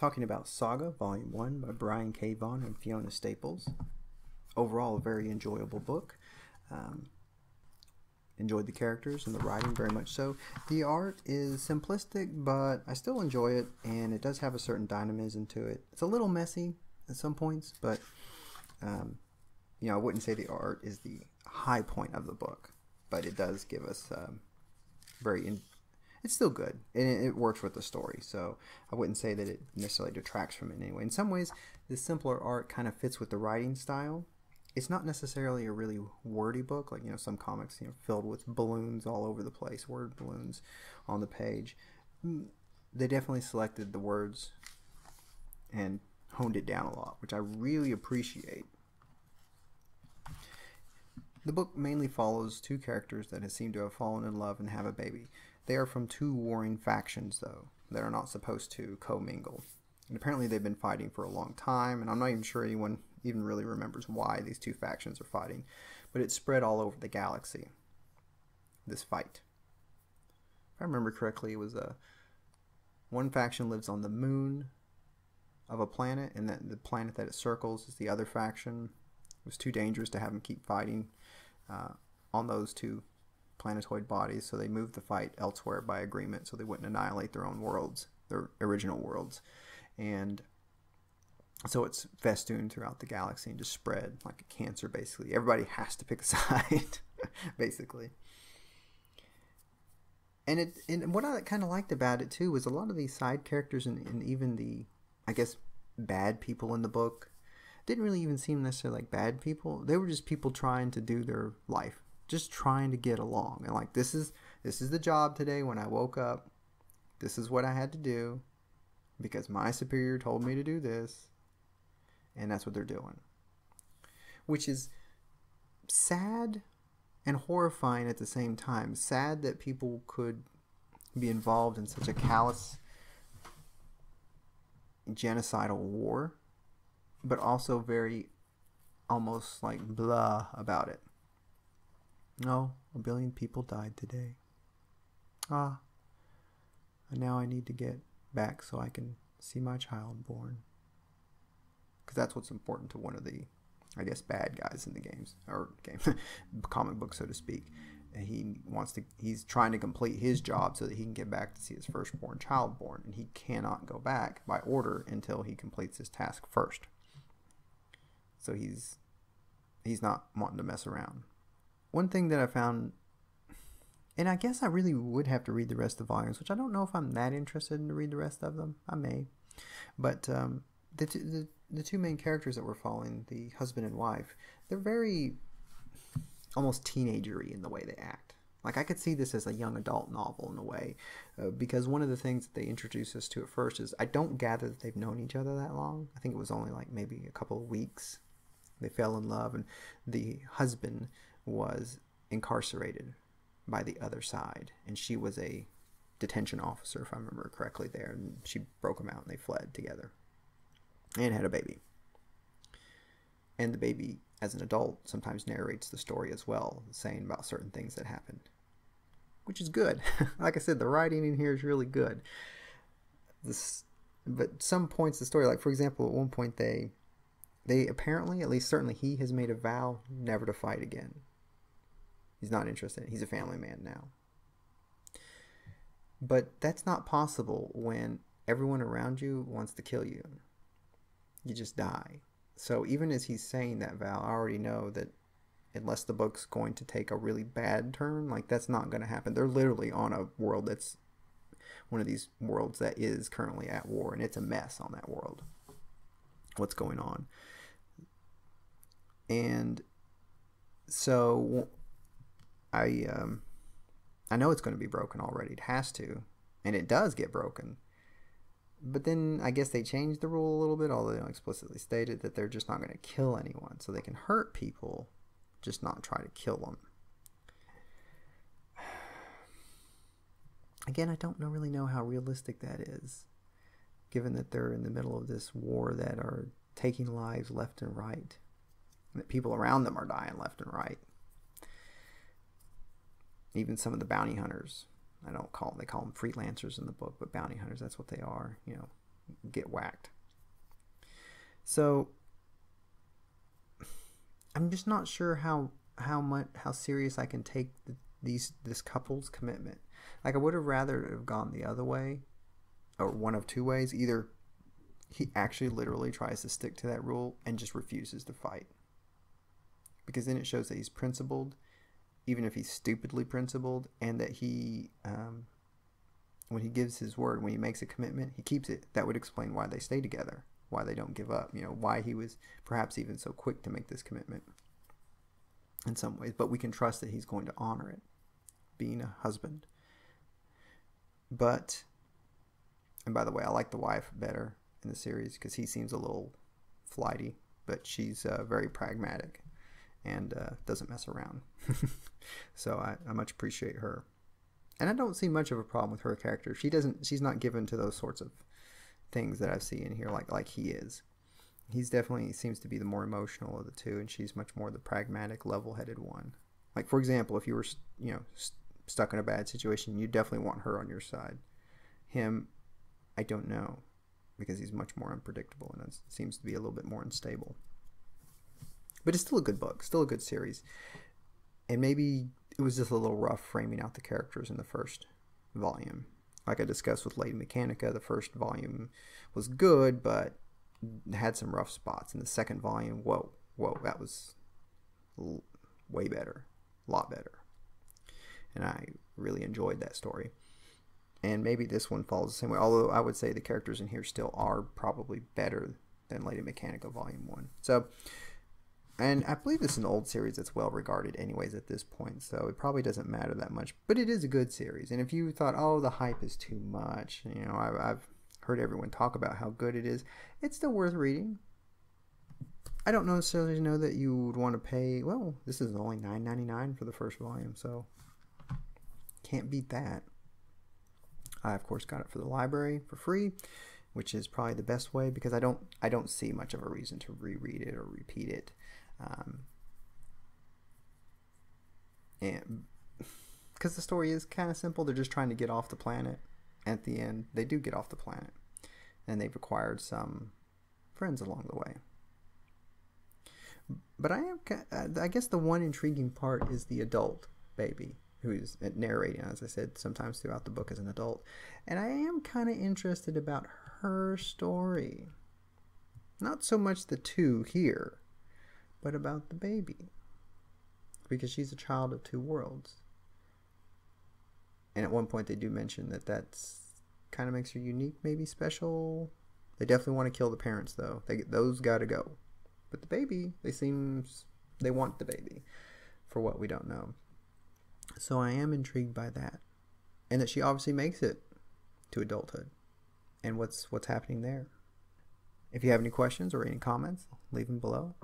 talking about Saga Volume 1 by Brian K. Vaughan and Fiona Staples. Overall, a very enjoyable book. Um, Enjoyed the characters and the writing very much so. The art is simplistic, but I still enjoy it, and it does have a certain dynamism to it. It's a little messy at some points, but I wouldn't say the art is the high point of the book, but it does give us it's still good, and it works with the story, so I wouldn't say that it necessarily detracts from it in any way. In some ways, the simpler art kind of fits with the writing style. It's not necessarily a really wordy book, like some comics filled with balloons all over the place, word balloons on the page. They definitely selected the words and honed it down a lot, which I really appreciate. The book mainly follows two characters that seem to have fallen in love and have a baby. They are from two warring factions, though, that are not supposed to commingle. And apparently they've been fighting for a long time, and I'm not even sure anyone even really remembers why these two factions are fighting. But it's spread all over the galaxy, this fight. If I remember correctly, it was one faction lives on the moon of a planet, and that the planet that it circles is the other faction. It was too dangerous to have them keep fighting on those two planetoid bodies, so they moved the fight elsewhere by agreement so they wouldn't annihilate their own worlds, their original worlds. And so it's festooned throughout the galaxy and just spread like a cancer, basically. Everybody has to pick a side, basically. And what I kind of liked about it, too, was a lot of these side characters and even the, I guess, bad people in the book didn't really even seem necessarily like bad people. They were just people trying to do their life, just trying to get along. And like, this is the job today. When I woke up, this is what I had to do because my superior told me to do this, and that's what they're doing, which is sad and horrifying at the same time. Sad that people could be involved in such a callous genocidal war, but also very almost like blah about it. No, 1 billion people died today. And now I need to get back so I can see my child born. Because that's what's important to one of the, I guess, bad guys in the comic book, so to speak. And he's trying to complete his job so that he can get back to see his firstborn child born. And he cannot go back by order until he completes his task first. So he's not wanting to mess around. One thing that I found, and I guess I really would have to read the rest of the volumes, which I don't know if I'm that interested in to read the rest of them. I may. But the two main characters that we're following, the husband and wife, they're very almost teenagery in the way they act. Like, I could see this as a young adult novel in a way, because one of the things that they introduce us to at first is I don't gather that they've known each other that long. I think it was only like maybe a couple of weeks. They fell in love, and the husband was incarcerated by the other side, and she was a detention officer, if I remember correctly there, and she broke him out and they fled together and had a baby. And the baby, as an adult, sometimes narrates the story as well, saying about certain things that happened, which is good. Like I said, the writing in here is really good. But some points of the story, like for example, at one point they apparently, at least certainly, he has made a vow never to fight again. He's not interested. He's a family man now. But that's not possible when everyone around you wants to kill you. You just die. So even as he's saying that vow, I already know that unless the book's going to take a really bad turn, like that's not going to happen. They're literally on a world that's one of these worlds that is currently at war, and it's a mess on that world. What's going on? And so I know it's going to be broken already. It has to, and it does get broken. But then I guess they changed the rule a little bit, although they don't explicitly state it, that they're just not going to kill anyone. So they can hurt people, just not try to kill them. Again, I don't really know how realistic that is, given that they're in the middle of this war that are taking lives left and right, and that people around them are dying left and right. Even some of the bounty hunters, they call them freelancers in the book, but bounty hunters, that's what they are, get whacked. So I'm just not sure how serious I can take this couple's commitment. Like, I would have rather have gone the other way, or one of two ways. Either he actually literally tries to stick to that rule and just refuses to fight, because then it shows that he's principled, even if he's stupidly principled, and that he when he gives his word, when he makes a commitment, he keeps it. That would explain why they stay together, why they don't give up, why he was perhaps even so quick to make this commitment in some ways. But we can trust that he's going to honor it, being a husband. But, and by the way, I like the wife better in the series because he seems a little flighty, but she's very pragmatic and doesn't mess around. So I much appreciate her. And I don't see much of a problem with her character. She's not given to those sorts of things that I see in here like he is. He's definitely seems to be the more emotional of the two, and she's much more the pragmatic, level-headed one. Like, for example, if you were stuck in a bad situation, you definitely want her on your side. Him, I don't know, because he's much more unpredictable and seems to be a little bit more unstable. But it's still a good book, still a good series. And maybe it was just a little rough framing out the characters in the first volume. Like I discussed with Lady Mechanica, the first volume was good, but had some rough spots. In the second volume, whoa, that was way better, a lot better. And I really enjoyed that story. And maybe this one follows the same way, although I would say the characters in here still are probably better than Lady Mechanica Volume 1. So, and I believe this is an old series that's well regarded anyways at this point, so it probably doesn't matter that much. But it is a good series. And if you thought, oh, the hype is too much, I've heard everyone talk about how good it is, it's still worth reading. I don't necessarily know that you would want to pay, well, this is only $9.99 for the first volume, so can't beat that. I, of course, got it for the library for free, which is probably the best way, because I don't see much of a reason to reread it or repeat it. And because the story is kind of simple, they're just trying to get off the planet. At the end, they do get off the planet, and they've acquired some friends along the way. But I guess the one intriguing part is the adult baby, who's narrating, as I said, sometimes throughout the book as an adult. And I am kind of interested about her story. Not so much the two here, but about the baby. Because she's a child of two worlds. And at one point they do mention that that's kind of makes her unique, maybe special. They definitely want to kill the parents, though. Those got to go. But the baby, they want the baby, for what we don't know. So I am intrigued by that, and that she obviously makes it to adulthood, and what's happening there. If you have any questions or any comments, leave them below.